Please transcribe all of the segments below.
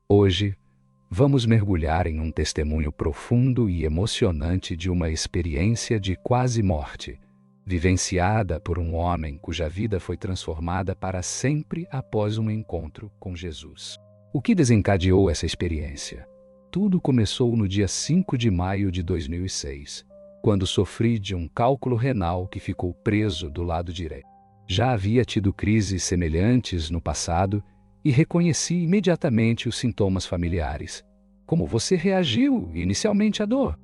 Hoje, vamos mergulhar em um testemunho profundo e emocionante de uma experiência de quase morte, vivenciada por um homem cuja vida foi transformada para sempre após um encontro com Jesus. O que desencadeou essa experiência? Tudo começou no dia 5 de maio de 2006, quando sofri de um cálculo renal que ficou preso do lado direito. Já havia tido crises semelhantes no passado e reconheci imediatamente os sintomas familiares. Como você reagiu inicialmente à dor?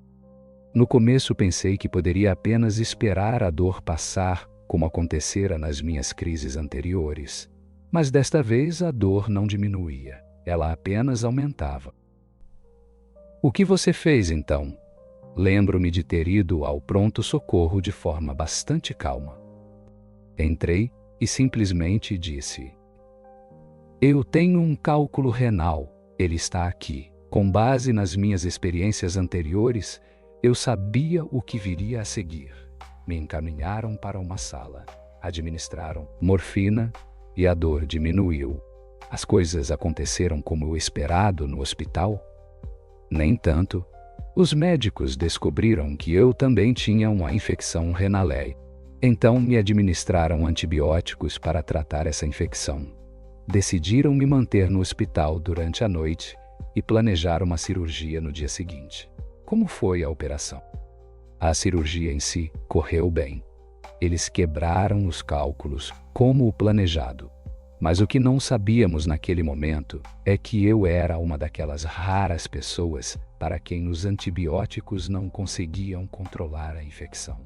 No começo pensei que poderia apenas esperar a dor passar, como acontecera nas minhas crises anteriores. Mas desta vez a dor não diminuía, ela apenas aumentava. O que você fez então? Lembro-me de ter ido ao pronto-socorro de forma bastante calma. Entrei e simplesmente disse: "Eu tenho um cálculo renal, ele está aqui." Com base nas minhas experiências anteriores, eu sabia o que viria a seguir. Me encaminharam para uma sala, administraram morfina e a dor diminuiu. As coisas aconteceram como o esperado no hospital? Nem tanto. Os médicos descobriram que eu também tinha uma infecção renalé. Então me administraram antibióticos para tratar essa infecção. Decidiram me manter no hospital durante a noite e planejar uma cirurgia no dia seguinte. Como foi a operação? A cirurgia em si correu bem. Eles quebraram os cálculos como o planejado. Mas o que não sabíamos naquele momento é que eu era uma daquelas raras pessoas para quem os antibióticos não conseguiam controlar a infecção.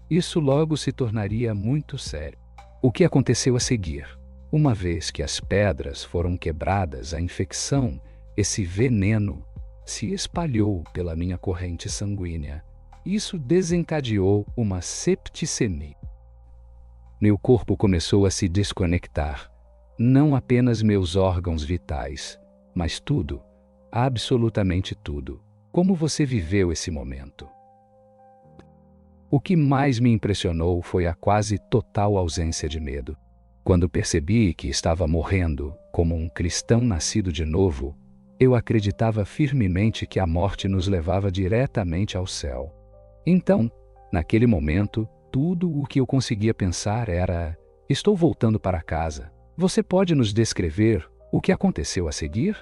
Isso logo se tornaria muito sério. O que aconteceu a seguir? Uma vez que as pedras foram quebradas, a infecção, esse veneno, se espalhou pela minha corrente sanguínea. Isso desencadeou uma septicemia. Meu corpo começou a se desconectar. Não apenas meus órgãos vitais, mas tudo, absolutamente tudo. Como você viveu esse momento? O que mais me impressionou foi a quase total ausência de medo. Quando percebi que estava morrendo como um cristão nascido de novo, eu acreditava firmemente que a morte nos levava diretamente ao céu. Então, naquele momento, tudo o que eu conseguia pensar era: estou voltando para casa. Você pode nos descrever o que aconteceu a seguir?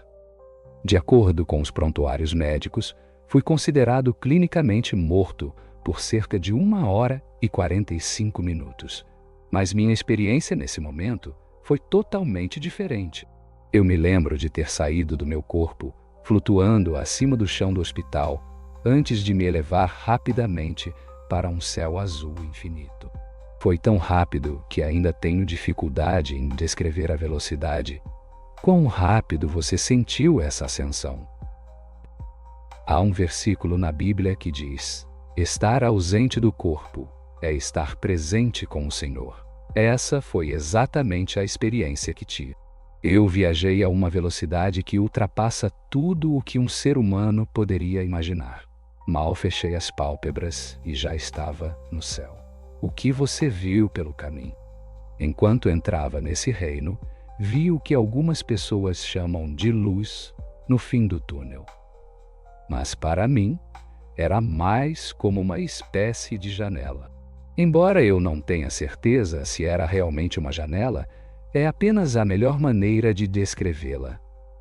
De acordo com os prontuários médicos, fui considerado clinicamente morto por cerca de 1 hora e 45 minutos. Mas minha experiência nesse momento foi totalmente diferente. Eu me lembro de ter saído do meu corpo, flutuando acima do chão do hospital, antes de me elevar rapidamente para um céu azul infinito. Foi tão rápido que ainda tenho dificuldade em descrever a velocidade. Quão rápido você sentiu essa ascensão? Há um versículo na Bíblia que diz: estar ausente do corpo é estar presente com o Senhor. Essa foi exatamente a experiência que tive. Eu viajei a uma velocidade que ultrapassa tudo o que um ser humano poderia imaginar. Mal fechei as pálpebras e já estava no céu. O que você viu pelo caminho? Enquanto entrava nesse reino, vi o que algumas pessoas chamam de luz no fim do túnel. Mas para mim, era mais como uma espécie de janela. Embora eu não tenha certeza se era realmente uma janela, é apenas a melhor maneira de descrevê-la.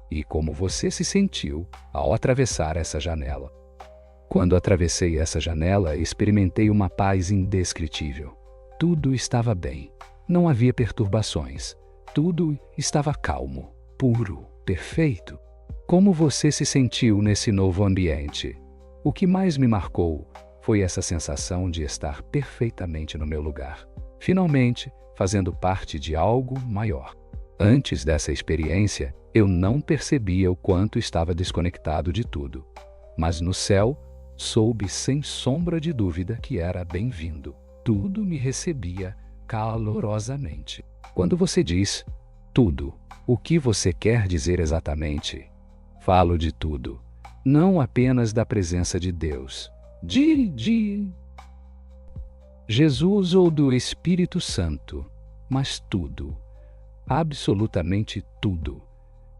E como você se sentiu ao atravessar essa janela? Quando atravessei essa janela, experimentei uma paz indescritível. Tudo estava bem. Não havia perturbações. Tudo estava calmo, puro, perfeito. Como você se sentiu nesse novo ambiente? O que mais me marcou foi essa sensação de estar perfeitamente no meu lugar. Finalmente, fazendo parte de algo maior. Antes dessa experiência, eu não percebia o quanto estava desconectado de tudo. Mas no céu, soube sem sombra de dúvida que era bem-vindo. Tudo me recebia calorosamente. Quando você diz tudo, o que você quer dizer exatamente? Falo de tudo, não apenas da presença de Deus, de Jesus ou do Espírito Santo, mas tudo, absolutamente tudo.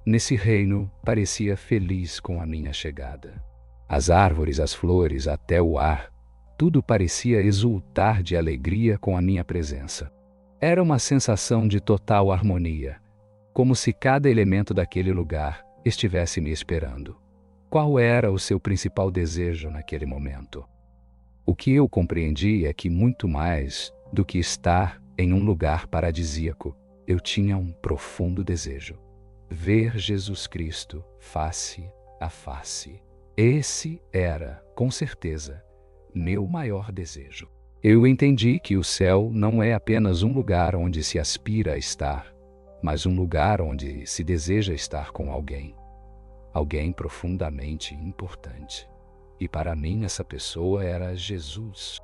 Nesse reino, parecia feliz com a minha chegada. As árvores, as flores, até o ar, tudo parecia exultar de alegria com a minha presença. Era uma sensação de total harmonia, como se cada elemento daquele lugar estivesse me esperando. Qual era o seu principal desejo naquele momento? O que eu compreendi é que muito mais do que estar em um lugar paradisíaco, eu tinha um profundo desejo: ver Jesus Cristo face a face. Esse era, com certeza, meu maior desejo. Eu entendi que o céu não é apenas um lugar onde se aspira a estar, mas um lugar onde se deseja estar com alguém. Alguém profundamente importante. E para mim essa pessoa era Jesus.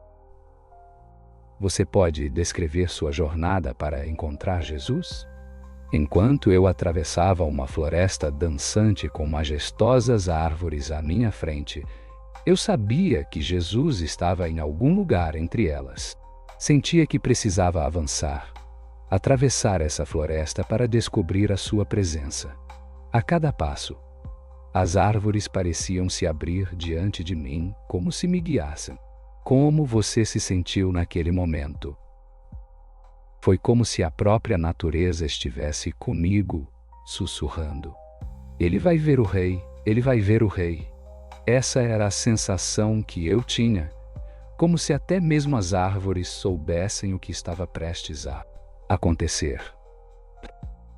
Você pode descrever sua jornada para encontrar Jesus? Enquanto eu atravessava uma floresta dançante com majestosas árvores à minha frente, eu sabia que Jesus estava em algum lugar entre elas. Sentia que precisava avançar, atravessar essa floresta para descobrir a sua presença. A cada passo, as árvores pareciam se abrir diante de mim como se me guiassem. Como você se sentiu naquele momento? Foi como se a própria natureza estivesse comigo, sussurrando: Ele vai ver o rei, ele vai ver o rei. Essa era a sensação que eu tinha, como se até mesmo as árvores soubessem o que estava prestes a acontecer.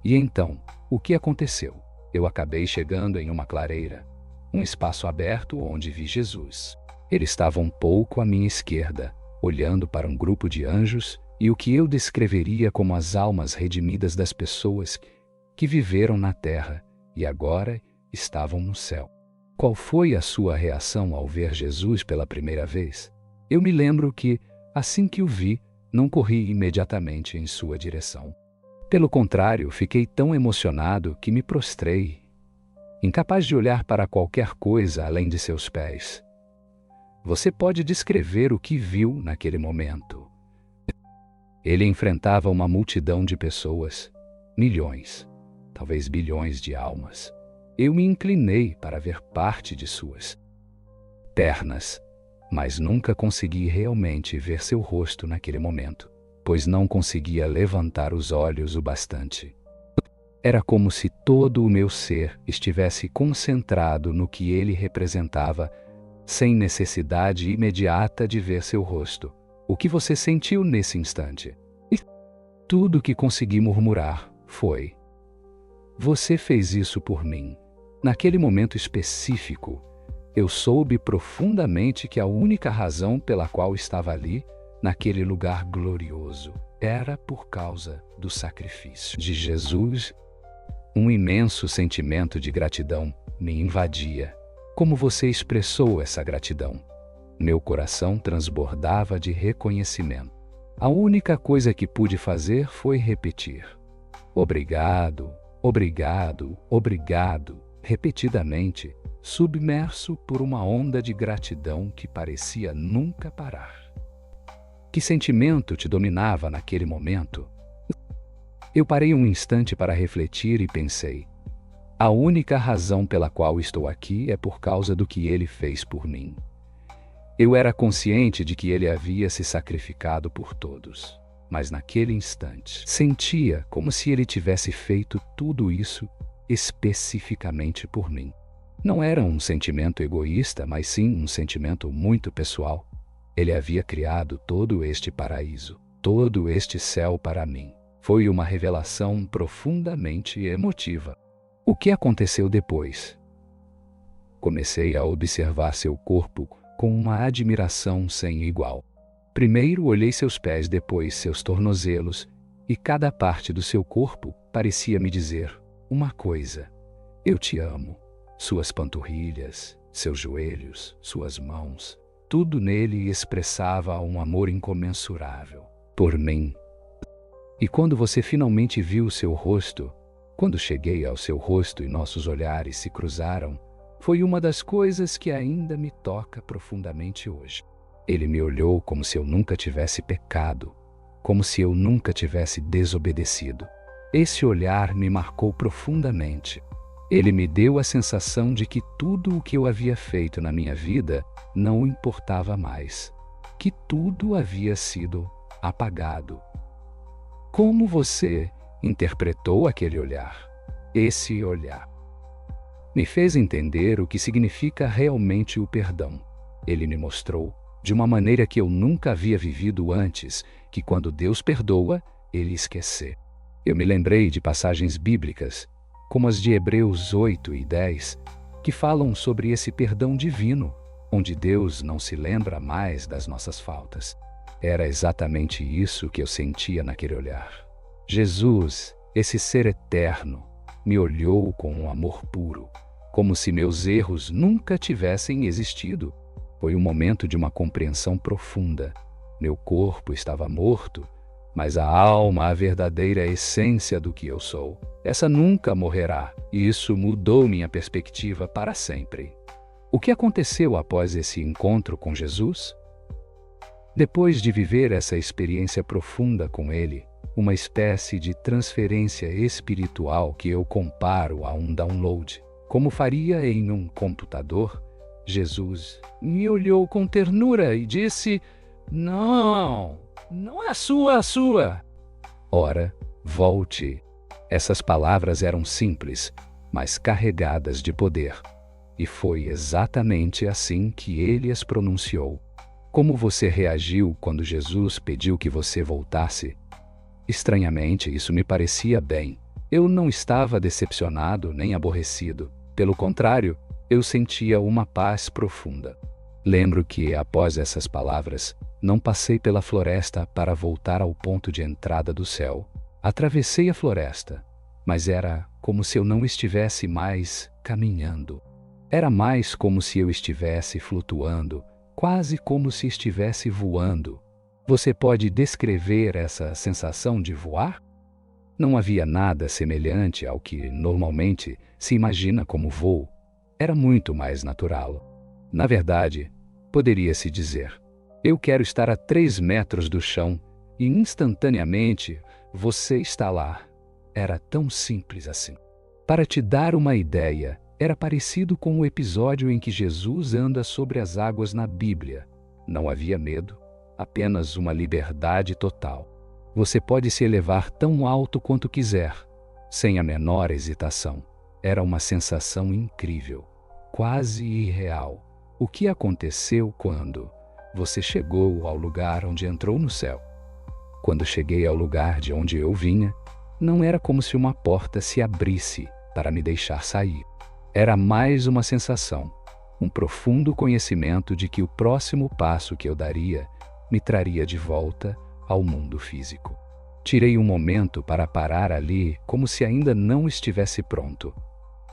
E então, o que aconteceu? Eu acabei chegando em uma clareira, um espaço aberto onde vi Jesus. Ele estava um pouco à minha esquerda, olhando para um grupo de anjos e o que eu descreveria como as almas redimidas das pessoas que viveram na terra e agora estavam no céu. Qual foi a sua reação ao ver Jesus pela primeira vez? Eu me lembro que, assim que o vi, não corri imediatamente em sua direção. Pelo contrário, fiquei tão emocionado que me prostrei, incapaz de olhar para qualquer coisa além de seus pés. Você pode descrever o que viu naquele momento? Ele enfrentava uma multidão de pessoas, milhões, talvez bilhões de almas. Eu me inclinei para ver parte de suas pernas, mas nunca consegui realmente ver seu rosto naquele momento, pois não conseguia levantar os olhos o bastante. Era como se todo o meu ser estivesse concentrado no que ele representava, sem necessidade imediata de ver seu rosto. O que você sentiu nesse instante? E tudo que consegui murmurar foi: Você fez isso por mim. Naquele momento específico, eu soube profundamente que a única razão pela qual estava ali, naquele lugar glorioso, era por causa do sacrifício de Jesus. Um imenso sentimento de gratidão me invadia. Como você expressou essa gratidão? Meu coração transbordava de reconhecimento. A única coisa que pude fazer foi repetir: Obrigado, obrigado, obrigado, repetidamente, submerso por uma onda de gratidão que parecia nunca parar. Que sentimento te dominava naquele momento? Eu parei um instante para refletir e pensei: a única razão pela qual estou aqui é por causa do que ele fez por mim. Eu era consciente de que ele havia se sacrificado por todos, mas naquele instante sentia como se ele tivesse feito tudo isso especificamente por mim. Não era um sentimento egoísta, mas sim um sentimento muito pessoal. Ele havia criado todo este paraíso, todo este céu para mim. Foi uma revelação profundamente emotiva. O que aconteceu depois? Comecei a observar seu corpo com uma admiração sem igual. Primeiro olhei seus pés, depois seus tornozelos, e cada parte do seu corpo parecia me dizer uma coisa: eu te amo. Suas panturrilhas, seus joelhos, suas mãos, tudo nele expressava um amor incomensurável por mim. E quando você finalmente viu seu rosto, quando cheguei ao seu rosto e nossos olhares se cruzaram, foi uma das coisas que ainda me toca profundamente hoje. Ele me olhou como se eu nunca tivesse pecado, como se eu nunca tivesse desobedecido. Esse olhar me marcou profundamente. Ele me deu a sensação de que tudo o que eu havia feito na minha vida não importava mais, que tudo havia sido apagado. Como você interpretou aquele olhar? Esse olhar me fez entender o que significa realmente o perdão. Ele me mostrou, de uma maneira que eu nunca havia vivido antes, que quando Deus perdoa, Ele esquece. Eu me lembrei de passagens bíblicas, como as de Hebreus 8 e 10, que falam sobre esse perdão divino, onde Deus não se lembra mais das nossas faltas. Era exatamente isso que eu sentia naquele olhar. Jesus, esse ser eterno, me olhou com um amor puro, como se meus erros nunca tivessem existido. Foi um momento de uma compreensão profunda. Meu corpo estava morto, mas a alma, a verdadeira essência do que eu sou, essa nunca morrerá, e isso mudou minha perspectiva para sempre. O que aconteceu após esse encontro com Jesus? Depois de viver essa experiência profunda com Ele, uma espécie de transferência espiritual que eu comparo a um download, como faria em um computador, Jesus me olhou com ternura e disse: Não é a sua. Ora, volte. Essas palavras eram simples, mas carregadas de poder. E foi exatamente assim que ele as pronunciou. Como você reagiu quando Jesus pediu que você voltasse? Estranhamente, isso me parecia bem. Eu não estava decepcionado nem aborrecido. Pelo contrário, eu sentia uma paz profunda. Lembro que, após essas palavras, não passei pela floresta para voltar ao ponto de entrada do céu. Atravessei a floresta, mas era como se eu não estivesse mais caminhando. Era mais como se eu estivesse flutuando, quase como se estivesse voando. Você pode descrever essa sensação de voar? Não havia nada semelhante ao que normalmente se imagina como voo. Era muito mais natural. Na verdade, poderia-se dizer: eu quero estar a 3 metros do chão e instantaneamente você está lá. Era tão simples assim. Para te dar uma ideia, era parecido com o episódio em que Jesus anda sobre as águas na Bíblia. Não havia medo, apenas uma liberdade total. Você pode se elevar tão alto quanto quiser, sem a menor hesitação. Era uma sensação incrível, quase irreal. O que aconteceu quando você chegou ao lugar onde entrou no céu? Quando cheguei ao lugar de onde eu vinha, não era como se uma porta se abrisse para me deixar sair. Era mais uma sensação, um profundo conhecimento de que o próximo passo que eu daria me traria de volta ao mundo físico. Tirei um momento para parar ali, como se ainda não estivesse pronto.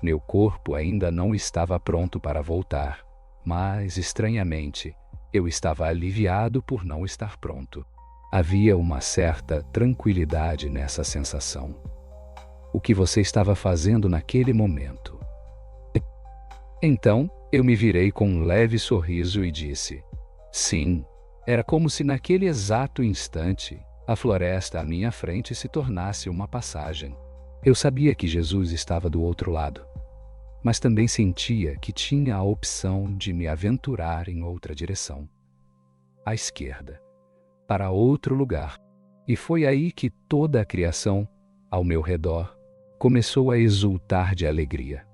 Meu corpo ainda não estava pronto para voltar, mas, estranhamente, eu estava aliviado por não estar pronto. Havia uma certa tranquilidade nessa sensação. O que você estava fazendo naquele momento? Então, eu me virei com um leve sorriso e disse: sim. Era como se naquele exato instante, a floresta à minha frente se tornasse uma passagem. Eu sabia que Jesus estava do outro lado, mas também sentia que tinha a opção de me aventurar em outra direção, à esquerda, para outro lugar. E foi aí que toda a criação, ao meu redor, começou a exultar de alegria.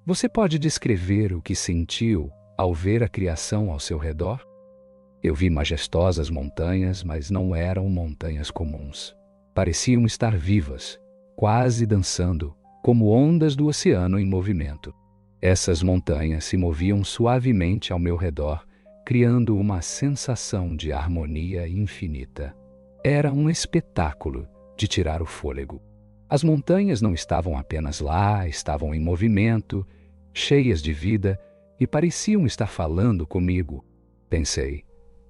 Você pode descrever o que sentiu ao ver a criação ao seu redor? Eu vi majestosas montanhas, mas não eram montanhas comuns. Pareciam estar vivas, quase dançando, como ondas do oceano em movimento. Essas montanhas se moviam suavemente ao meu redor, criando uma sensação de harmonia infinita. Era um espetáculo de tirar o fôlego. As montanhas não estavam apenas lá, estavam em movimento, cheias de vida, e pareciam estar falando comigo. Pensei: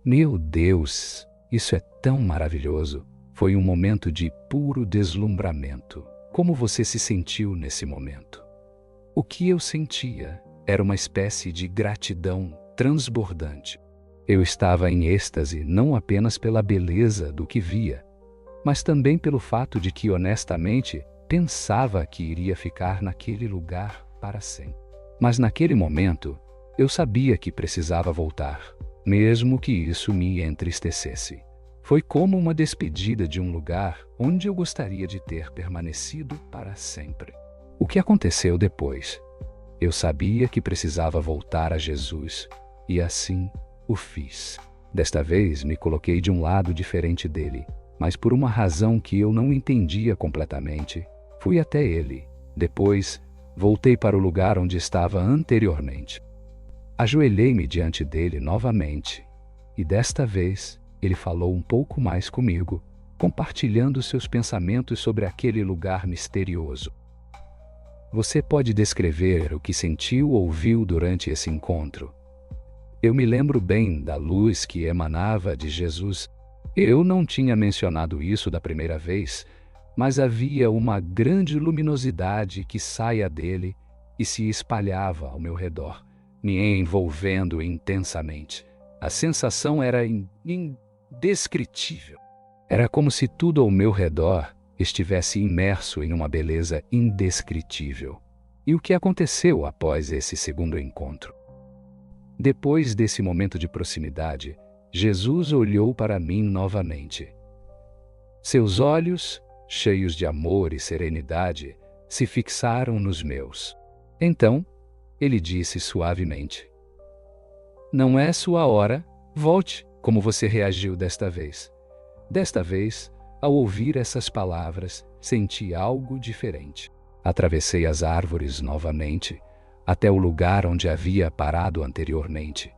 meu Deus, isso é tão maravilhoso. Foi um momento de puro deslumbramento. Como você se sentiu nesse momento? O que eu sentia era uma espécie de gratidão transbordante. Eu estava em êxtase não apenas pela beleza do que via, mas também pelo fato de que, honestamente, pensava que iria ficar naquele lugar para sempre. Mas naquele momento, eu sabia que precisava voltar, mesmo que isso me entristecesse. Foi como uma despedida de um lugar onde eu gostaria de ter permanecido para sempre. O que aconteceu depois? Eu sabia que precisava voltar a Jesus, e assim o fiz. Desta vez me coloquei de um lado diferente dele, mas por uma razão que eu não entendia completamente, fui até ele. Depois, voltei para o lugar onde estava anteriormente. Ajoelhei-me diante dele novamente, e desta vez ele falou um pouco mais comigo, compartilhando seus pensamentos sobre aquele lugar misterioso. Você pode descrever o que sentiu ou viu durante esse encontro? Eu me lembro bem da luz que emanava de Jesus. Eu não tinha mencionado isso da primeira vez, mas havia uma grande luminosidade que saía dele e se espalhava ao meu redor, me envolvendo intensamente. A sensação era indescritível. Era como se tudo ao meu redor estivesse imerso em uma beleza indescritível. E o que aconteceu após esse segundo encontro? Depois desse momento de proximidade, Jesus olhou para mim novamente. Seus olhos, cheios de amor e serenidade, se fixaram nos meus. Então, ele disse suavemente: "Não é sua hora, volte." Como você reagiu desta vez? Desta vez, ao ouvir essas palavras, senti algo diferente. Atravessei as árvores novamente, até o lugar onde havia parado anteriormente.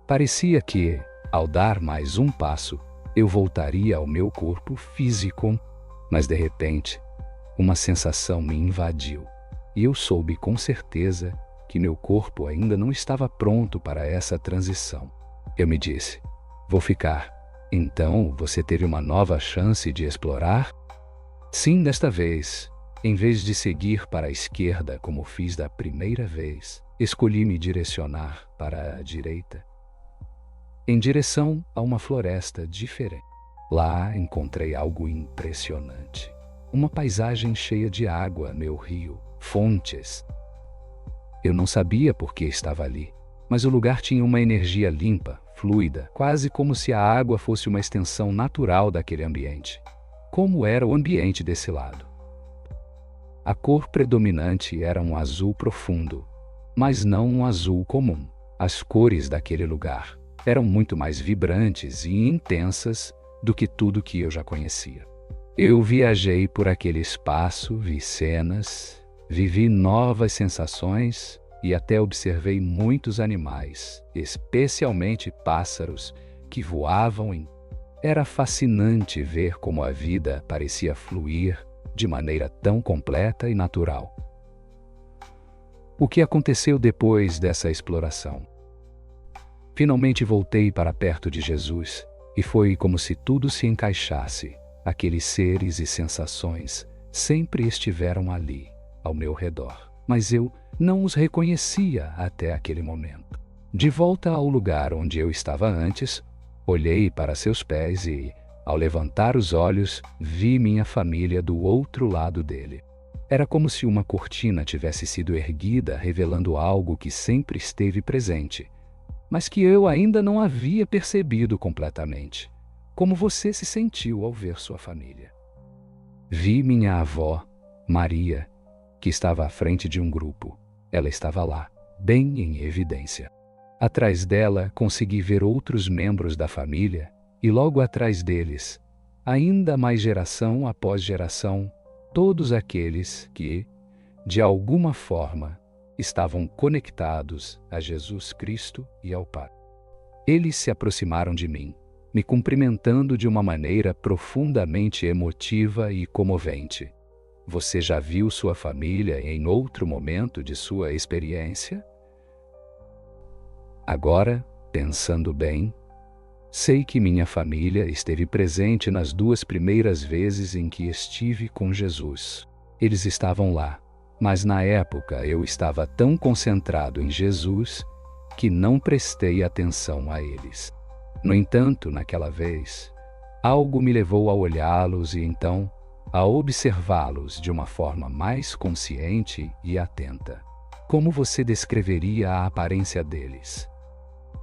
Parecia que, ao dar mais um passo, eu voltaria ao meu corpo físico, mas de repente, uma sensação me invadiu, e eu soube com certeza que meu corpo ainda não estava pronto para essa transição. Eu me disse: "Vou ficar." Então, você teve uma nova chance de explorar? Sim, desta vez. Em vez de seguir para a esquerda como fiz da primeira vez, escolhi me direcionar para a direita, em direção a uma floresta diferente. Lá encontrei algo impressionante. Uma paisagem cheia de água, meu rio, fontes. Eu não sabia por que estava ali, mas o lugar tinha uma energia limpa, fluida, quase como se a água fosse uma extensão natural daquele ambiente. Como era o ambiente desse lado? A cor predominante era um azul profundo, mas não um azul comum. As cores daquele lugar eram muito mais vibrantes e intensas do que tudo que eu já conhecia. Eu viajei por aquele espaço, vi cenas, vivi novas sensações e até observei muitos animais, especialmente pássaros, que voavam em... Era fascinante ver como a vida parecia fluir de maneira tão completa e natural. O que aconteceu depois dessa exploração? Finalmente voltei para perto de Jesus e foi como se tudo se encaixasse. Aqueles seres e sensações sempre estiveram ali, ao meu redor, mas eu não os reconhecia até aquele momento. De volta ao lugar onde eu estava antes, olhei para seus pés e, ao levantar os olhos, vi minha família do outro lado dele. Era como se uma cortina tivesse sido erguida, revelando algo que sempre esteve presente, mas que eu ainda não havia percebido completamente. Como você se sentiu ao ver sua família? Vi minha avó, Maria, que estava à frente de um grupo. Ela estava lá, bem em evidência. Atrás dela, consegui ver outros membros da família e logo atrás deles, ainda mais geração após geração, todos aqueles que, de alguma forma, estavam conectados a Jesus Cristo e ao Pai. Eles se aproximaram de mim, me cumprimentando de uma maneira profundamente emotiva e comovente. Você já viu sua família em outro momento de sua experiência? Agora, pensando bem, sei que minha família esteve presente nas 2 primeiras vezes em que estive com Jesus. Eles estavam lá, mas na época eu estava tão concentrado em Jesus que não prestei atenção a eles. No entanto, naquela vez, algo me levou a olhá-los e então a observá-los de uma forma mais consciente e atenta. Como você descreveria a aparência deles?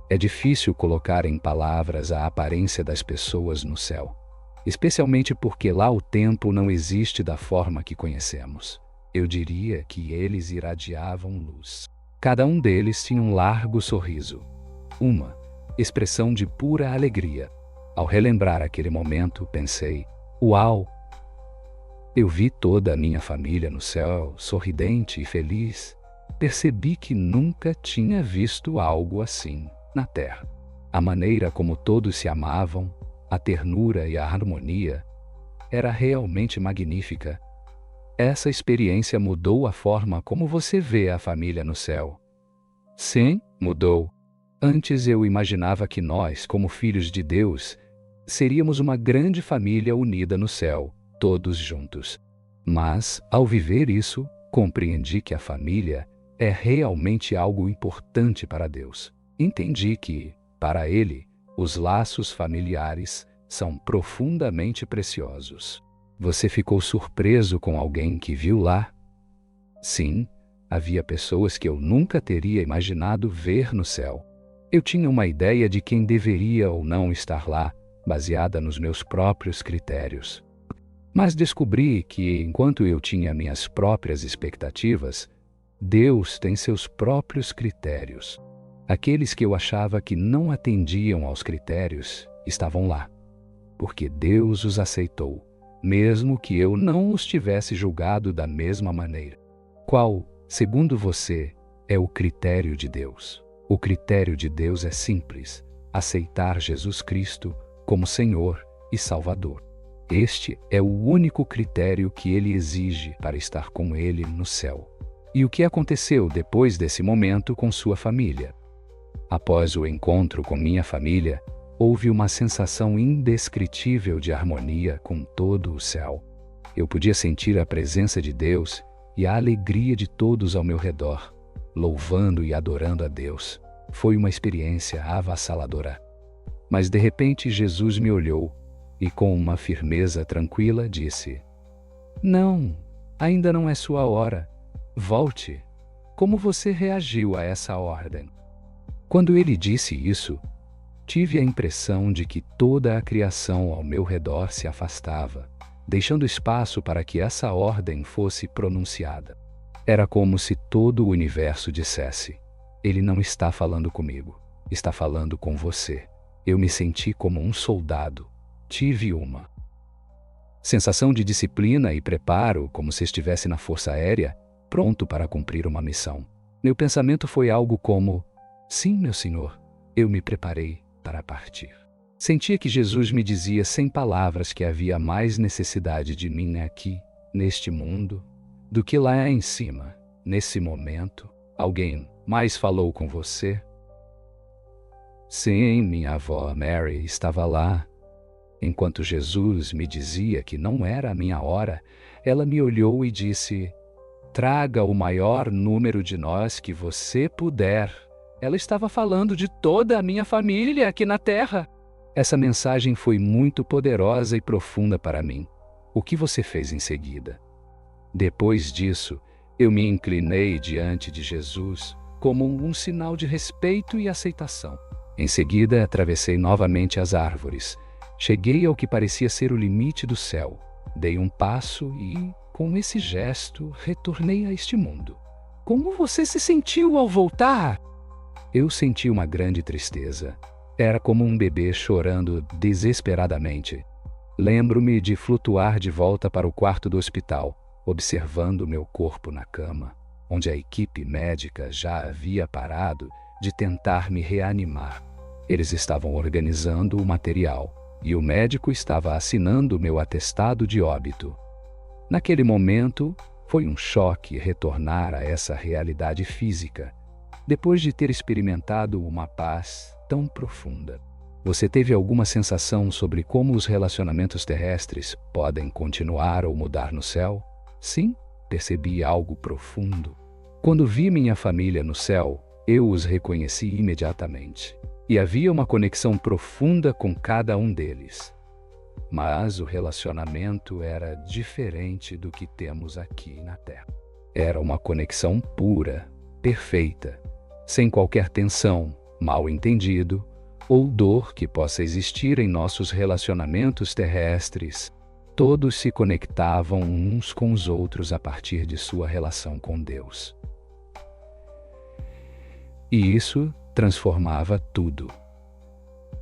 É difícil colocar em palavras a aparência das pessoas no céu, especialmente porque lá o tempo não existe da forma que conhecemos. Eu diria que eles irradiavam luz. Cada um deles tinha um largo sorriso, uma expressão de pura alegria. Ao relembrar aquele momento, pensei: uau! Eu vi toda a minha família no céu, sorridente e feliz. Percebi que nunca tinha visto algo assim na terra. A maneira como todos se amavam, a ternura e a harmonia, era realmente magnífica. Essa experiência mudou a forma como você vê a família no céu. Sim, mudou. Antes eu imaginava que nós, como filhos de Deus, seríamos uma grande família unida no céu, todos juntos. Mas, ao viver isso, compreendi que a família é realmente algo importante para Deus. Entendi que, para Ele, os laços familiares são profundamente preciosos. Você ficou surpreso com alguém que viu lá? Sim, havia pessoas que eu nunca teria imaginado ver no céu. Eu tinha uma ideia de quem deveria ou não estar lá, baseada nos meus próprios critérios. Mas descobri que, enquanto eu tinha minhas próprias expectativas, Deus tem seus próprios critérios. Aqueles que eu achava que não atendiam aos critérios estavam lá, porque Deus os aceitou, mesmo que eu não os tivesse julgado da mesma maneira. Qual, segundo você, é o critério de Deus? O critério de Deus é simples: aceitar Jesus Cristo como Senhor e Salvador. Este é o único critério que Ele exige para estar com Ele no céu. E o que aconteceu depois desse momento com sua família? Após o encontro com minha família, houve uma sensação indescritível de harmonia com todo o céu. Eu podia sentir a presença de Deus e a alegria de todos ao meu redor, louvando e adorando a Deus. Foi uma experiência avassaladora. Mas de repente Jesus me olhou e, com uma firmeza tranquila, disse: "Não, ainda não é sua hora. Volte." Como você reagiu a essa ordem? Quando ele disse isso, tive a impressão de que toda a criação ao meu redor se afastava, deixando espaço para que essa ordem fosse pronunciada. Era como se todo o universo dissesse: "Ele não está falando comigo, está falando com você." Eu me senti como um soldado. Tive uma sensação de disciplina e preparo, como se estivesse na Força Aérea, pronto para cumprir uma missão. Meu pensamento foi algo como: "Sim, meu Senhor, eu me preparei para partir." Sentia que Jesus me dizia sem palavras que havia mais necessidade de mim aqui, neste mundo, do que lá em cima, nesse momento. Alguém mais falou com você? Sim, minha avó Mary estava lá. Enquanto Jesus me dizia que não era a minha hora, ela me olhou e disse: "Traga o maior número de nós que você puder." Ela estava falando de toda a minha família aqui na Terra. Essa mensagem foi muito poderosa e profunda para mim. O que você fez em seguida? Depois disso, eu me inclinei diante de Jesus como um sinal de respeito e aceitação. Em seguida, atravessei novamente as árvores. Cheguei ao que parecia ser o limite do céu. Dei um passo e, com esse gesto, retornei a este mundo. Como você se sentiu ao voltar? Eu senti uma grande tristeza. Era como um bebê chorando desesperadamente. Lembro-me de flutuar de volta para o quarto do hospital, observando meu corpo na cama, onde a equipe médica já havia parado de tentar me reanimar. Eles estavam organizando o material e o médico estava assinando meu atestado de óbito. Naquele momento, foi um choque retornar a essa realidade física, depois de ter experimentado uma paz tão profunda. Você teve alguma sensação sobre como os relacionamentos terrestres podem continuar ou mudar no céu? Sim, percebi algo profundo. Quando vi minha família no céu, eu os reconheci imediatamente. E havia uma conexão profunda com cada um deles. Mas o relacionamento era diferente do que temos aqui na Terra. Era uma conexão pura, perfeita, sem qualquer tensão, mal-entendido ou dor que possa existir em nossos relacionamentos terrestres. Todos se conectavam uns com os outros a partir de sua relação com Deus. E isso transformava tudo.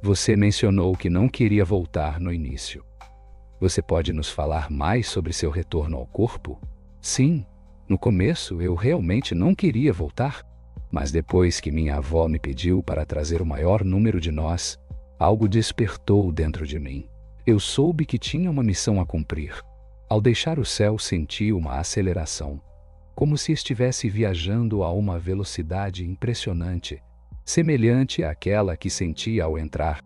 Você mencionou que não queria voltar no início. Você pode nos falar mais sobre seu retorno ao corpo? Sim, no começo eu realmente não queria voltar, mas depois que minha avó me pediu para trazer o maior número de nós, algo despertou dentro de mim. Eu soube que tinha uma missão a cumprir. Ao deixar o céu, senti uma aceleração, como se estivesse viajando a uma velocidade impressionante, semelhante àquela que senti ao entrar.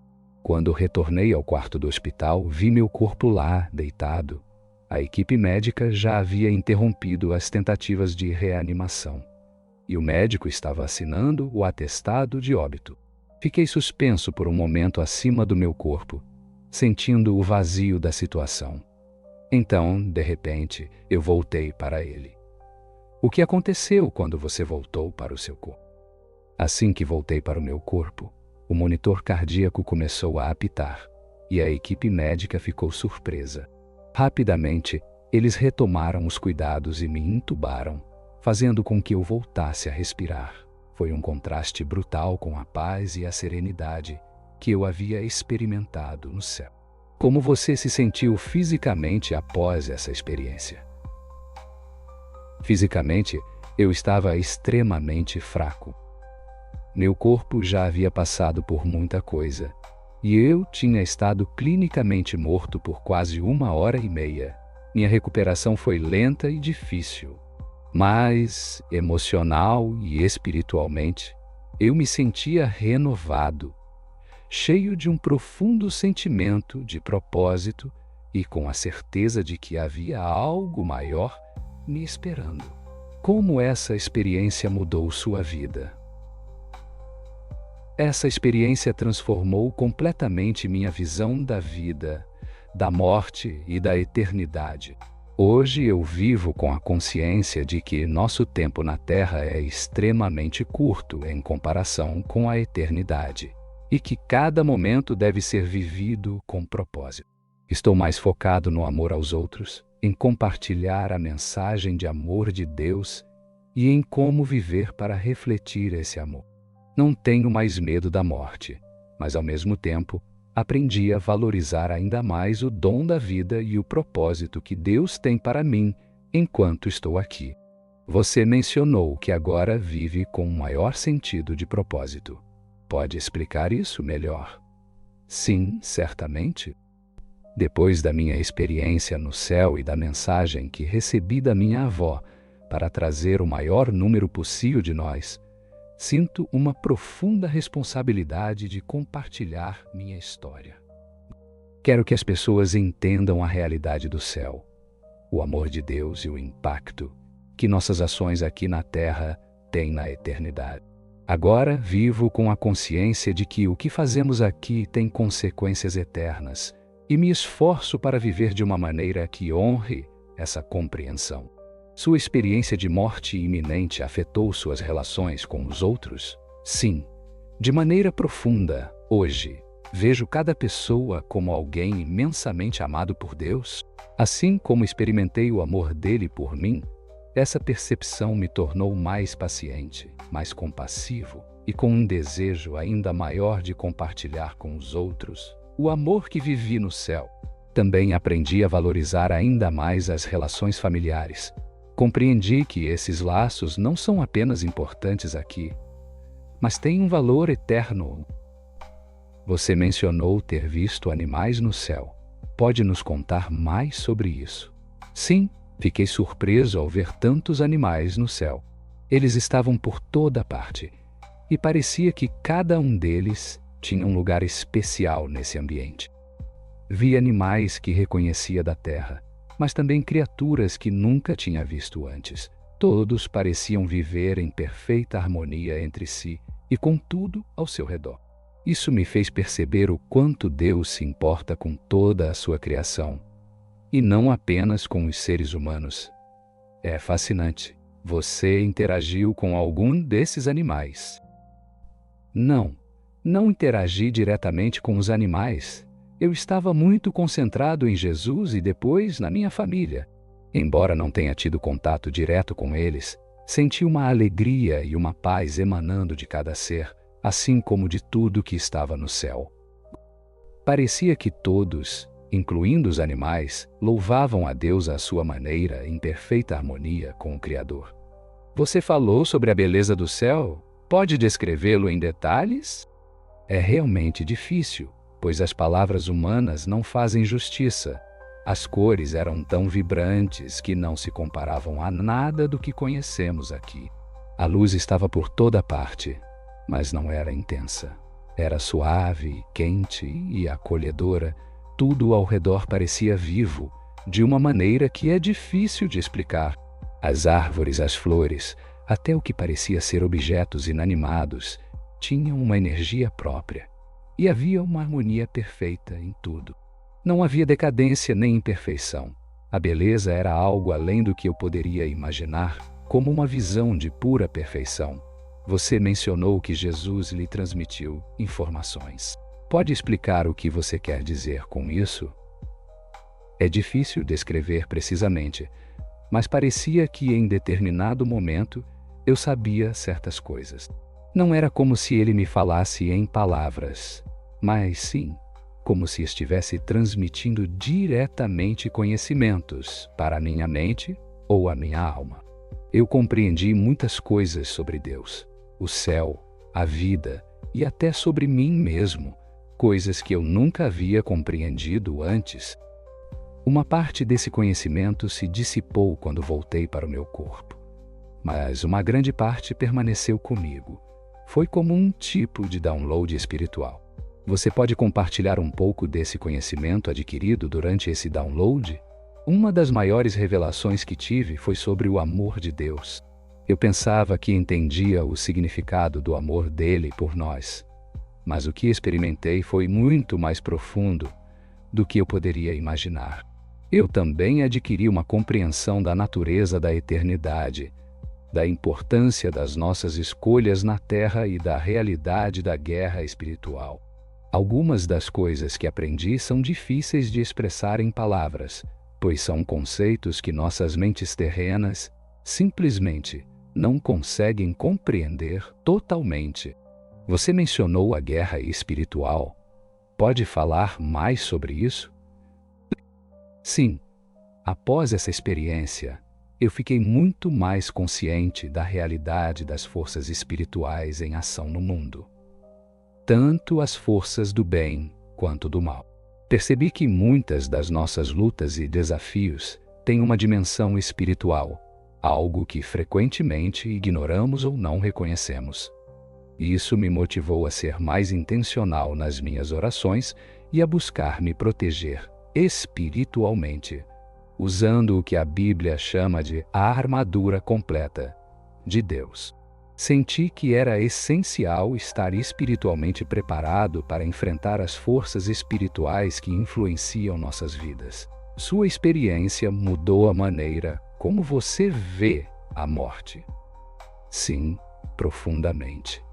Quando retornei ao quarto do hospital, vi meu corpo lá, deitado. A equipe médica já havia interrompido as tentativas de reanimação, e o médico estava assinando o atestado de óbito. Fiquei suspenso por um momento acima do meu corpo, sentindo o vazio da situação. Então, de repente, eu voltei para ele. O que aconteceu quando você voltou para o seu corpo? Assim que voltei para o meu corpo, o monitor cardíaco começou a apitar, e a equipe médica ficou surpresa. Rapidamente, eles retomaram os cuidados e me intubaram, fazendo com que eu voltasse a respirar. Foi um contraste brutal com a paz e a serenidade que eu havia experimentado no céu. Como você se sentiu fisicamente após essa experiência? Fisicamente, eu estava extremamente fraco. Meu corpo já havia passado por muita coisa, e eu tinha estado clinicamente morto por quase 1h30. Minha recuperação foi lenta e difícil, mas, emocional e espiritualmente, eu me sentia renovado, cheio de um profundo sentimento de propósito e com a certeza de que havia algo maior me esperando. Como essa experiência mudou sua vida? Essa experiência transformou completamente minha visão da vida, da morte e da eternidade. Hoje eu vivo com a consciência de que nosso tempo na Terra é extremamente curto em comparação com a eternidade, e que cada momento deve ser vivido com propósito. Estou mais focado no amor aos outros, em compartilhar a mensagem de amor de Deus e em como viver para refletir esse amor. Não tenho mais medo da morte, mas ao mesmo tempo aprendi a valorizar ainda mais o dom da vida e o propósito que Deus tem para mim enquanto estou aqui. Você mencionou que agora vive com um maior sentido de propósito. Pode explicar isso melhor? Sim, certamente. Depois da minha experiência no céu e da mensagem que recebi da minha avó para trazer o maior número possível de nós, sinto uma profunda responsabilidade de compartilhar minha história. Quero que as pessoas entendam a realidade do céu, o amor de Deus e o impacto que nossas ações aqui na Terra têm na eternidade. Agora vivo com a consciência de que o que fazemos aqui tem consequências eternas e me esforço para viver de uma maneira que honre essa compreensão. Sua experiência de morte iminente afetou suas relações com os outros? Sim, de maneira profunda. Hoje, vejo cada pessoa como alguém imensamente amado por Deus. Assim como experimentei o amor dele por mim, essa percepção me tornou mais paciente, mais compassivo e com um desejo ainda maior de compartilhar com os outros o amor que vivi no céu. Também aprendi a valorizar ainda mais as relações familiares. Compreendi que esses laços não são apenas importantes aqui, mas têm um valor eterno. Você mencionou ter visto animais no céu. Pode nos contar mais sobre isso? Sim, fiquei surpreso ao ver tantos animais no céu. Eles estavam por toda parte, e parecia que cada um deles tinha um lugar especial nesse ambiente. Vi animais que reconhecia da terra, mas também criaturas que nunca tinha visto antes. Todos pareciam viver em perfeita harmonia entre si e com tudo ao seu redor. Isso me fez perceber o quanto Deus se importa com toda a sua criação, e não apenas com os seres humanos. É fascinante. Você interagiu com algum desses animais? Não interagi diretamente com os animais. Eu estava muito concentrado em Jesus e depois na minha família. Embora não tenha tido contato direto com eles, senti uma alegria e uma paz emanando de cada ser, assim como de tudo que estava no céu. Parecia que todos, incluindo os animais, louvavam a Deus à sua maneira, em perfeita harmonia com o Criador. Você falou sobre a beleza do céu? Pode descrevê-lo em detalhes? É realmente difícil, pois as palavras humanas não fazem justiça. As cores eram tão vibrantes que não se comparavam a nada do que conhecemos aqui. A luz estava por toda parte, mas não era intensa. Era suave, quente e acolhedora. Tudo ao redor parecia vivo, de uma maneira que é difícil de explicar. As árvores, as flores, até o que parecia ser objetos inanimados, tinham uma energia própria. E havia uma harmonia perfeita em tudo. Não havia decadência nem imperfeição. A beleza era algo além do que eu poderia imaginar, como uma visão de pura perfeição. Você mencionou que Jesus lhe transmitiu informações. Pode explicar o que você quer dizer com isso? É difícil descrever precisamente, mas parecia que em determinado momento eu sabia certas coisas. Não era como se ele me falasse em palavras, mas sim, como se estivesse transmitindo diretamente conhecimentos para a minha mente ou a minha alma. Eu compreendi muitas coisas sobre Deus, o céu, a vida e até sobre mim mesmo, coisas que eu nunca havia compreendido antes. Uma parte desse conhecimento se dissipou quando voltei para o meu corpo, mas uma grande parte permaneceu comigo. Foi como um tipo de download espiritual. Você pode compartilhar um pouco desse conhecimento adquirido durante esse download? Uma das maiores revelações que tive foi sobre o amor de Deus. Eu pensava que entendia o significado do amor dele por nós, mas o que experimentei foi muito mais profundo do que eu poderia imaginar. Eu também adquiri uma compreensão da natureza da eternidade, da importância das nossas escolhas na Terra e da realidade da guerra espiritual. Algumas das coisas que aprendi são difíceis de expressar em palavras, pois são conceitos que nossas mentes terrenas simplesmente não conseguem compreender totalmente. Você mencionou a guerra espiritual. Pode falar mais sobre isso? Sim. Após essa experiência, eu fiquei muito mais consciente da realidade das forças espirituais em ação no mundo. Tanto as forças do bem quanto do mal. Percebi que muitas das nossas lutas e desafios têm uma dimensão espiritual, algo que frequentemente ignoramos ou não reconhecemos. Isso me motivou a ser mais intencional nas minhas orações e a buscar me proteger espiritualmente, usando o que a Bíblia chama de a armadura completa de Deus. Senti que era essencial estar espiritualmente preparado para enfrentar as forças espirituais que influenciam nossas vidas. Sua experiência mudou a maneira como você vê a morte. Sim, profundamente.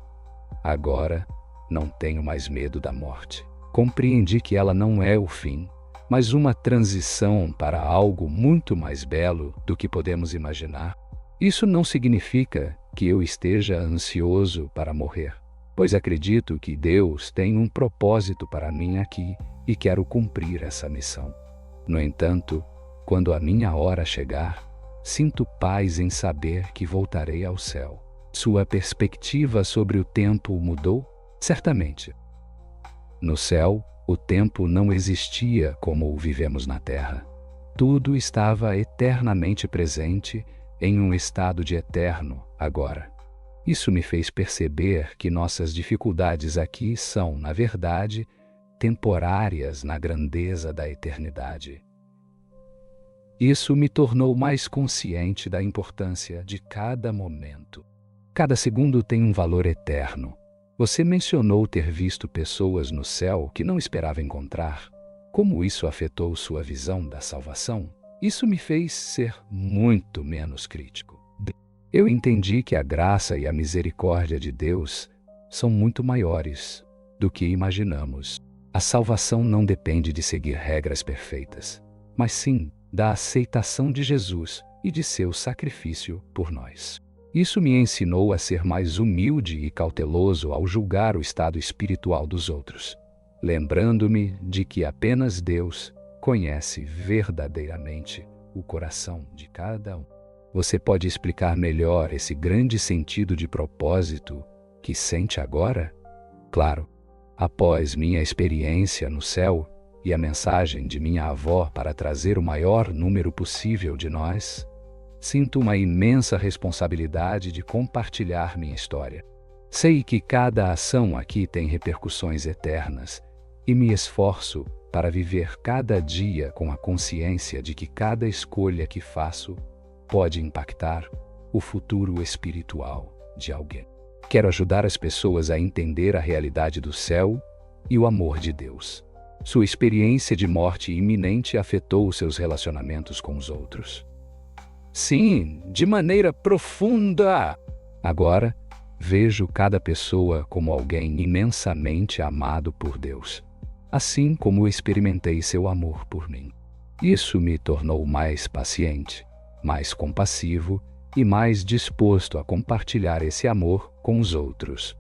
Agora, não tenho mais medo da morte. Compreendi que ela não é o fim, mas uma transição para algo muito mais belo do que podemos imaginar. Isso não significa que eu esteja ansioso para morrer, pois acredito que Deus tem um propósito para mim aqui e quero cumprir essa missão. No entanto, quando a minha hora chegar, sinto paz em saber que voltarei ao céu. Sua perspectiva sobre o tempo mudou? Certamente. No céu, o tempo não existia como o vivemos na Terra. Tudo estava eternamente presente em um estado de eterno agora. Isso me fez perceber que nossas dificuldades aqui são, na verdade, temporárias na grandeza da eternidade. Isso me tornou mais consciente da importância de cada momento. Cada segundo tem um valor eterno. Você mencionou ter visto pessoas no céu que não esperava encontrar. Como isso afetou sua visão da salvação? Isso me fez ser muito menos crítico. Eu entendi que a graça e a misericórdia de Deus são muito maiores do que imaginamos. A salvação não depende de seguir regras perfeitas, mas sim da aceitação de Jesus e de seu sacrifício por nós. Isso me ensinou a ser mais humilde e cauteloso ao julgar o estado espiritual dos outros, lembrando-me de que apenas Deus conhece verdadeiramente o coração de cada um. Você pode explicar melhor esse grande sentido de propósito que sente agora? Claro, após minha experiência no céu e a mensagem de minha avó para trazer o maior número possível de nós, sinto uma imensa responsabilidade de compartilhar minha história. Sei que cada ação aqui tem repercussões eternas e me esforço para viver cada dia com a consciência de que cada escolha que faço pode impactar o futuro espiritual de alguém. Quero ajudar as pessoas a entender a realidade do céu e o amor de Deus. Sua experiência de morte iminente afetou seus relacionamentos com os outros. Sim, de maneira profunda. Agora, vejo cada pessoa como alguém imensamente amado por Deus, assim como experimentei seu amor por mim. Isso me tornou mais paciente, mais compassivo e mais disposto a compartilhar esse amor com os outros.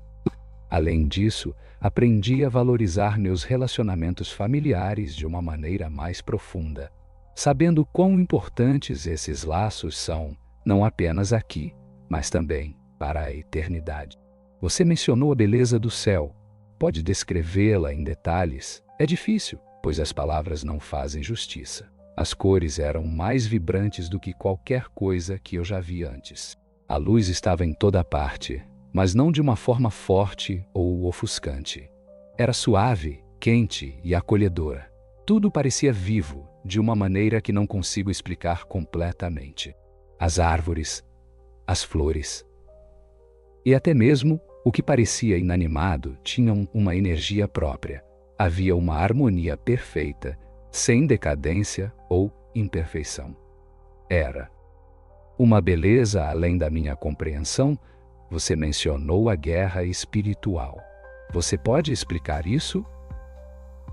Além disso, aprendi a valorizar meus relacionamentos familiares de uma maneira mais profunda, sabendo quão importantes esses laços são, não apenas aqui, mas também para a eternidade. Você mencionou a beleza do céu. Pode descrevê-la em detalhes? É difícil, pois as palavras não fazem justiça. As cores eram mais vibrantes do que qualquer coisa que eu já vi antes. A luz estava em toda parte, mas não de uma forma forte ou ofuscante. Era suave, quente e acolhedora. Tudo parecia vivo, de uma maneira que não consigo explicar completamente. As árvores, as flores e até mesmo o que parecia inanimado tinham uma energia própria. Havia uma harmonia perfeita, sem decadência ou imperfeição. Era uma beleza além da minha compreensão. Você mencionou a guerra espiritual. Você pode explicar isso?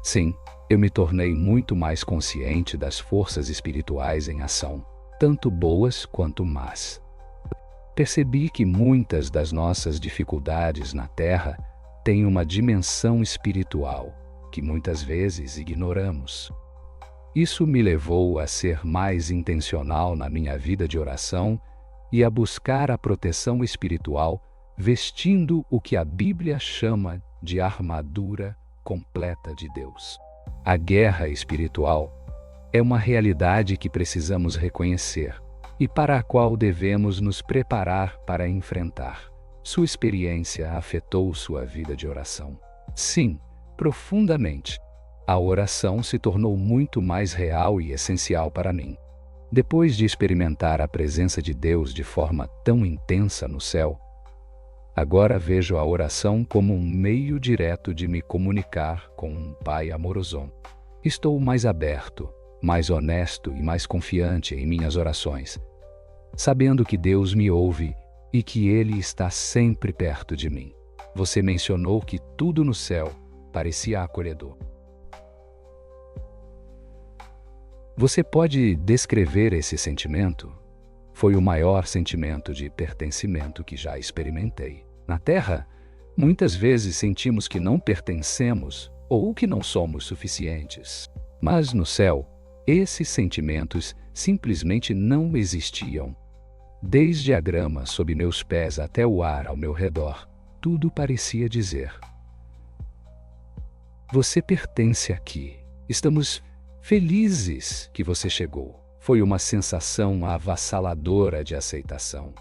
Sim, eu me tornei muito mais consciente das forças espirituais em ação, tanto boas quanto más. Percebi que muitas das nossas dificuldades na Terra têm uma dimensão espiritual que muitas vezes ignoramos. Isso me levou a ser mais intencional na minha vida de oração e a buscar a proteção espiritual vestindo o que a Bíblia chama de armadura completa de Deus. A guerra espiritual é uma realidade que precisamos reconhecer e para a qual devemos nos preparar para enfrentar. Sua experiência afetou sua vida de oração? Sim, profundamente. A oração se tornou muito mais real e essencial para mim. Depois de experimentar a presença de Deus de forma tão intensa no céu, agora vejo a oração como um meio direto de me comunicar com um Pai amoroso. Estou mais aberto, mais honesto e mais confiante em minhas orações, sabendo que Deus me ouve e que Ele está sempre perto de mim. Você mencionou que tudo no céu parecia acolhedor. Você pode descrever esse sentimento? Foi o maior sentimento de pertencimento que já experimentei. Na Terra, muitas vezes sentimos que não pertencemos ou que não somos suficientes. Mas no céu, esses sentimentos simplesmente não existiam. Desde a grama sob meus pés até o ar ao meu redor, tudo parecia dizer: você pertence aqui. Estamos felizes que você chegou. Foi uma sensação avassaladora de aceitação,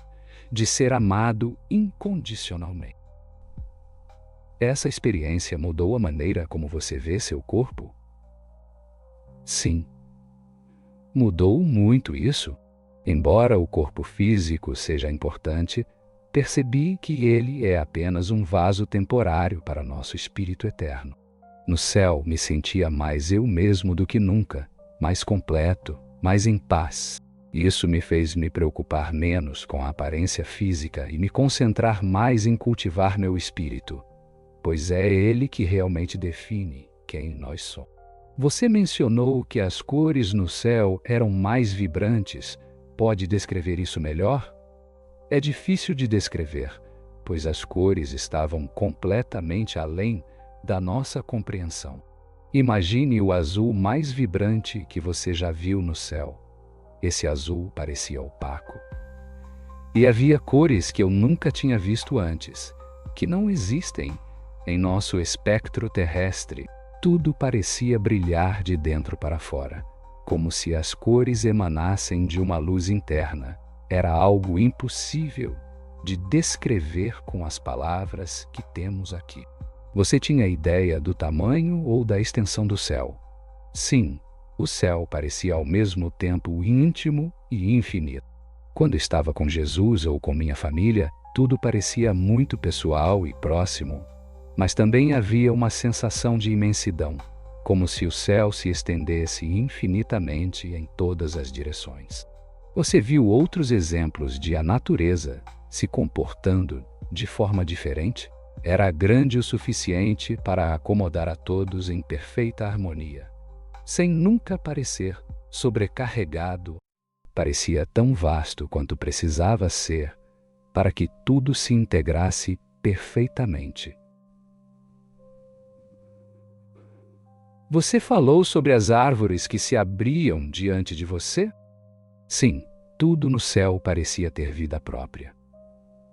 de ser amado incondicionalmente. Essa experiência mudou a maneira como você vê seu corpo? Sim. Mudou muito isso. Embora o corpo físico seja importante, percebi que ele é apenas um vaso temporário para nosso espírito eterno. No céu, me sentia mais eu mesmo do que nunca, mais completo, mais em paz. Isso me fez me preocupar menos com a aparência física e me concentrar mais em cultivar meu espírito, pois é ele que realmente define quem nós somos. Você mencionou que as cores no céu eram mais vibrantes. Pode descrever isso melhor? É difícil de descrever, pois as cores estavam completamente além da nossa compreensão. Imagine o azul mais vibrante que você já viu no céu. Esse azul parecia opaco. E havia cores que eu nunca tinha visto antes, que não existem em nosso espectro terrestre. Tudo parecia brilhar de dentro para fora, como se as cores emanassem de uma luz interna. Era algo impossível de descrever com as palavras que temos aqui. Você tinha ideia do tamanho ou da extensão do céu? Sim, o céu parecia ao mesmo tempo íntimo e infinito. Quando estava com Jesus ou com minha família, tudo parecia muito pessoal e próximo, mas também havia uma sensação de imensidão, como se o céu se estendesse infinitamente em todas as direções. Você viu outros exemplos de a natureza se comportando de forma diferente? Era grande o suficiente para acomodar a todos em perfeita harmonia, sem nunca parecer sobrecarregado. Parecia tão vasto quanto precisava ser para que tudo se integrasse perfeitamente. Você falou sobre as árvores que se abriam diante de você? Sim, tudo no céu parecia ter vida própria.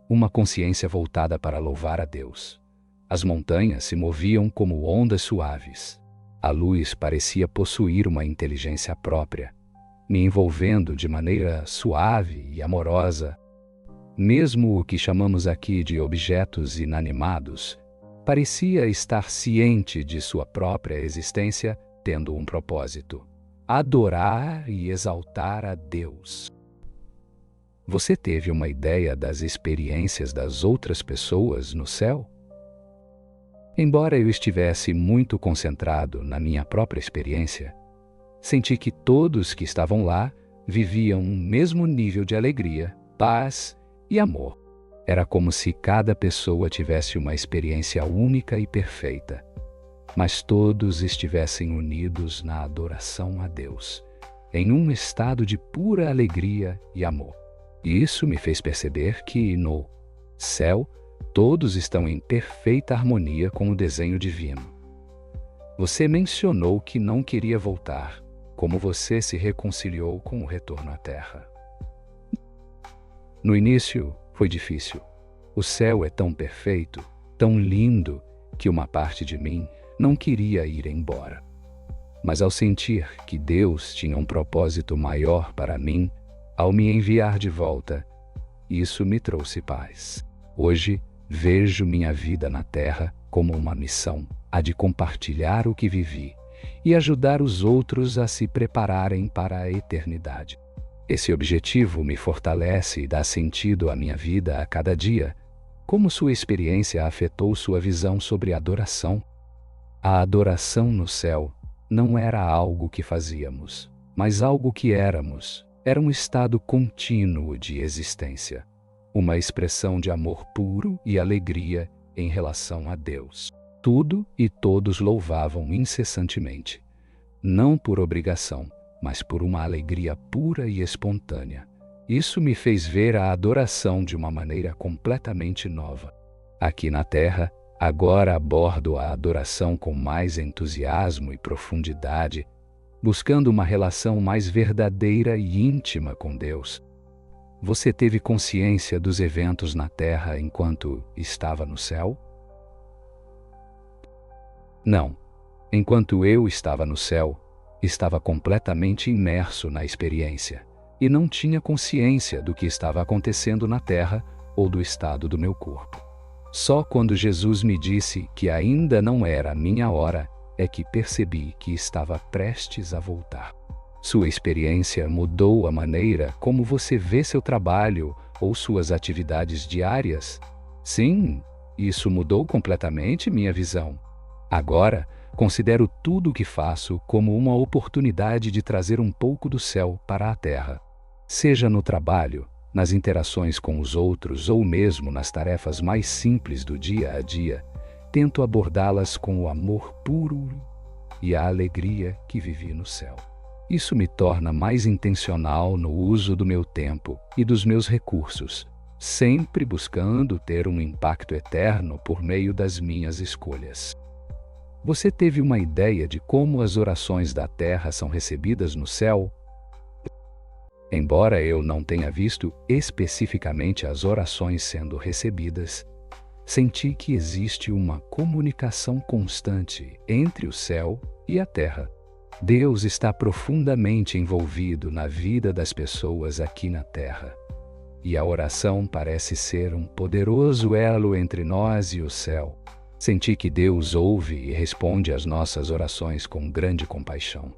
Uma consciência voltada para louvar a Deus. As montanhas se moviam como ondas suaves. A luz parecia possuir uma inteligência própria, me envolvendo de maneira suave e amorosa. Mesmo o que chamamos aqui de objetos inanimados parecia estar ciente de sua própria existência, tendo um propósito: adorar e exaltar a Deus. Você teve uma ideia das experiências das outras pessoas no céu? Embora eu estivesse muito concentrado na minha própria experiência, senti que todos que estavam lá viviam um mesmo nível de alegria, paz e amor. Era como se cada pessoa tivesse uma experiência única e perfeita, mas todos estivessem unidos na adoração a Deus, em um estado de pura alegria e amor. E isso me fez perceber que, no céu, todos estão em perfeita harmonia com o desenho divino. Você mencionou que não queria voltar. Como você se reconciliou com o retorno à Terra? No início, foi difícil. O céu é tão perfeito, tão lindo, que uma parte de mim não queria ir embora. Mas ao sentir que Deus tinha um propósito maior para mim, ao me enviar de volta, isso me trouxe paz. Hoje, vejo minha vida na Terra como uma missão, a de compartilhar o que vivi e ajudar os outros a se prepararem para a eternidade. Esse objetivo me fortalece e dá sentido à minha vida a cada dia. Como sua experiência afetou sua visão sobre adoração? A adoração no céu não era algo que fazíamos, mas algo que éramos. Era um estado contínuo de existência, uma expressão de amor puro e alegria em relação a Deus. Tudo e todos louvavam incessantemente, não por obrigação, mas por uma alegria pura e espontânea. Isso me fez ver a adoração de uma maneira completamente nova. Aqui na Terra, agora abordo a adoração com mais entusiasmo e profundidade, buscando uma relação mais verdadeira e íntima com Deus. Você teve consciência dos eventos na Terra enquanto estava no céu? Não. Enquanto eu estava no céu, estava completamente imerso na experiência e não tinha consciência do que estava acontecendo na Terra ou do estado do meu corpo. Só quando Jesus me disse que ainda não era a minha hora é que percebi que estava prestes a voltar. Sua experiência mudou a maneira como você vê seu trabalho ou suas atividades diárias. Sim, isso mudou completamente minha visão. Agora, considero tudo o que faço como uma oportunidade de trazer um pouco do céu para a terra. Seja no trabalho, nas interações com os outros ou mesmo nas tarefas mais simples do dia a dia, tento abordá-las com o amor puro e a alegria que vivi no céu. Isso me torna mais intencional no uso do meu tempo e dos meus recursos, sempre buscando ter um impacto eterno por meio das minhas escolhas. Você teve uma ideia de como as orações da terra são recebidas no céu? Embora eu não tenha visto especificamente as orações sendo recebidas, senti que existe uma comunicação constante entre o céu e a terra. Deus está profundamente envolvido na vida das pessoas aqui na terra, e a oração parece ser um poderoso elo entre nós e o céu. Senti que Deus ouve e responde às nossas orações com grande compaixão.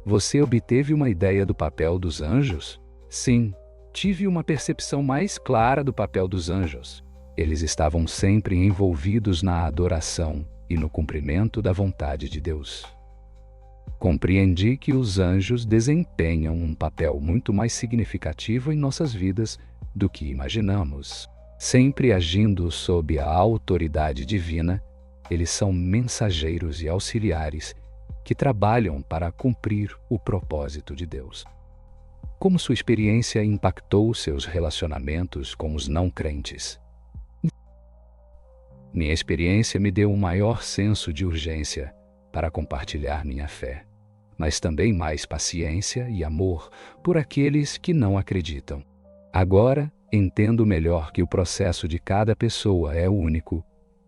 Você obteve uma ideia do papel dos anjos? Sim, tive uma percepção mais clara do papel dos anjos. Eles estavam sempre envolvidos na adoração e no cumprimento da vontade de Deus. Compreendi que os anjos desempenham um papel muito mais significativo em nossas vidas do que imaginamos. Sempre agindo sob a autoridade divina, eles são mensageiros e auxiliares que trabalham para cumprir o propósito de Deus. Como sua experiência impactou seus relacionamentos com os não crentes? Minha experiência me deu um maior senso de urgência para compartilhar minha fé, mas também mais paciência e amor por aqueles que não acreditam. Agora, entendo melhor que o processo de cada pessoa é único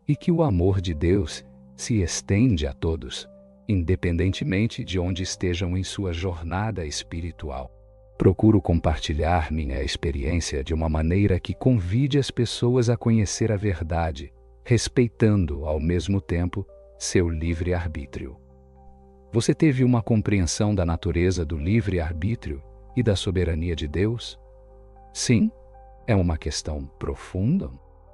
e que o amor de Deus se estende a todos, independentemente de onde estejam em sua jornada espiritual. Procuro compartilhar minha experiência de uma maneira que convide as pessoas a conhecer a verdade, respeitando, ao mesmo tempo, seu livre-arbítrio. Você teve uma compreensão da natureza do livre-arbítrio e da soberania de Deus? Sim, é uma questão profunda.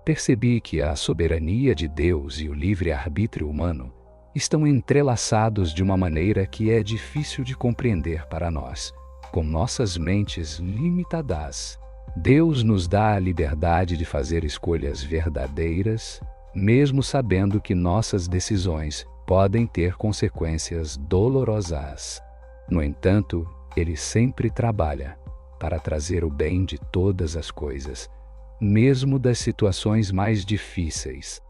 Percebi que a soberania de Deus e o livre-arbítrio humano estão entrelaçados de uma maneira que é difícil de compreender para nós, com nossas mentes limitadas. Deus nos dá a liberdade de fazer escolhas verdadeiras, mesmo sabendo que nossas decisões podem ter consequências dolorosas. No entanto, Ele sempre trabalha para trazer o bem de todas as coisas, mesmo das situações mais difíceis.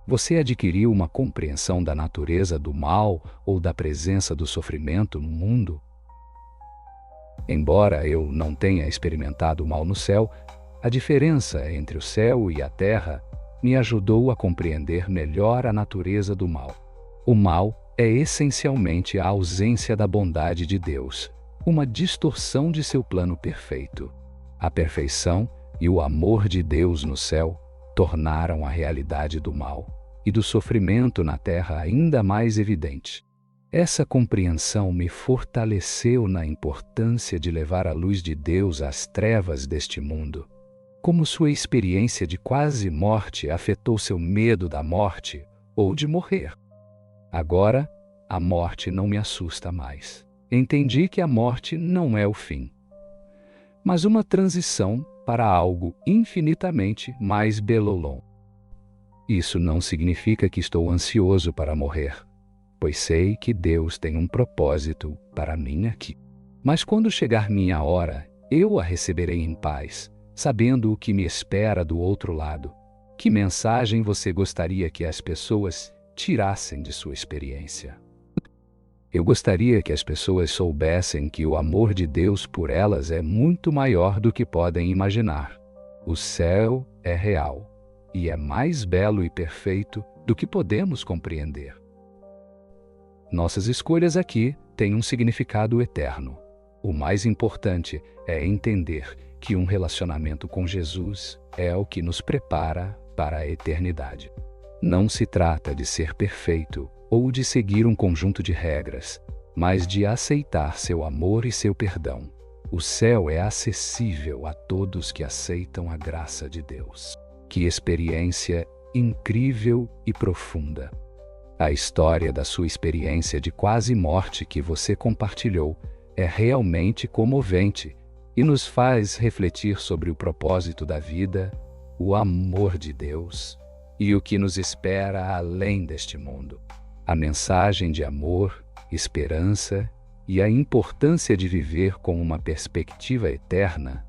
Você adquiriu uma compreensão da natureza do mal ou da presença do sofrimento no mundo? Embora eu não tenha experimentado o mal no céu, a diferença entre o céu e a terra me ajudou a compreender melhor a natureza do mal. O mal é essencialmente a ausência da bondade de Deus, uma distorção de seu plano perfeito. A perfeição e o amor de Deus no céu tornaram a realidade do mal e do sofrimento na terra ainda mais evidente. Essa compreensão me fortaleceu na importância de levar a luz de Deus às trevas deste mundo. Como sua experiência de quase morte afetou seu medo da morte ou de morrer. Agora, a morte não me assusta mais. Entendi que a morte não é o fim, mas uma transição para algo infinitamente mais belolom. Isso não significa que estou ansioso para morrer, pois sei que Deus tem um propósito para mim aqui. Mas quando chegar minha hora, eu a receberei em paz, sabendo o que me espera do outro lado. Que mensagem você gostaria que as pessoas tirassem de sua experiência? Eu gostaria que as pessoas soubessem que o amor de Deus por elas é muito maior do que podem imaginar. O céu é real e é mais belo e perfeito do que podemos compreender. Nossas escolhas aqui têm um significado eterno. O mais importante é entender que um relacionamento com Jesus é o que nos prepara para a eternidade. Não se trata de ser perfeito ou de seguir um conjunto de regras, mas de aceitar seu amor e seu perdão. O céu é acessível a todos que aceitam a graça de Deus. Que experiência incrível e profunda! A história da sua experiência de quase morte que você compartilhou é realmente comovente e nos faz refletir sobre o propósito da vida, o amor de Deus e o que nos espera além deste mundo. A mensagem de amor, esperança e a importância de viver com uma perspectiva eterna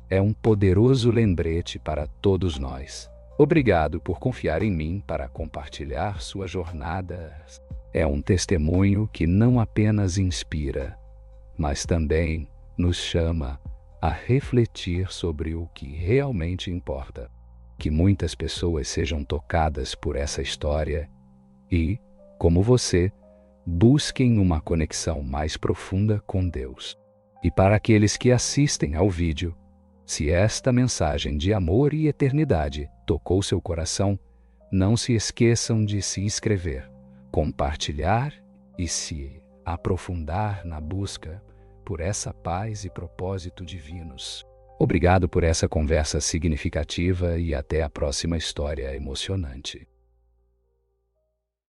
é um poderoso lembrete para todos nós. Obrigado por confiar em mim para compartilhar sua jornada. É um testemunho que não apenas inspira, mas também nos chama a refletir sobre o que realmente importa. Que muitas pessoas sejam tocadas por essa história e, como você, busquem uma conexão mais profunda com Deus. E para aqueles que assistem ao vídeo, se esta mensagem de amor e eternidade tocou seu coração, não se esqueçam de se inscrever, compartilhar e se aprofundar na busca por essa paz e propósito divinos. Obrigado por essa conversa significativa e até a próxima história emocionante.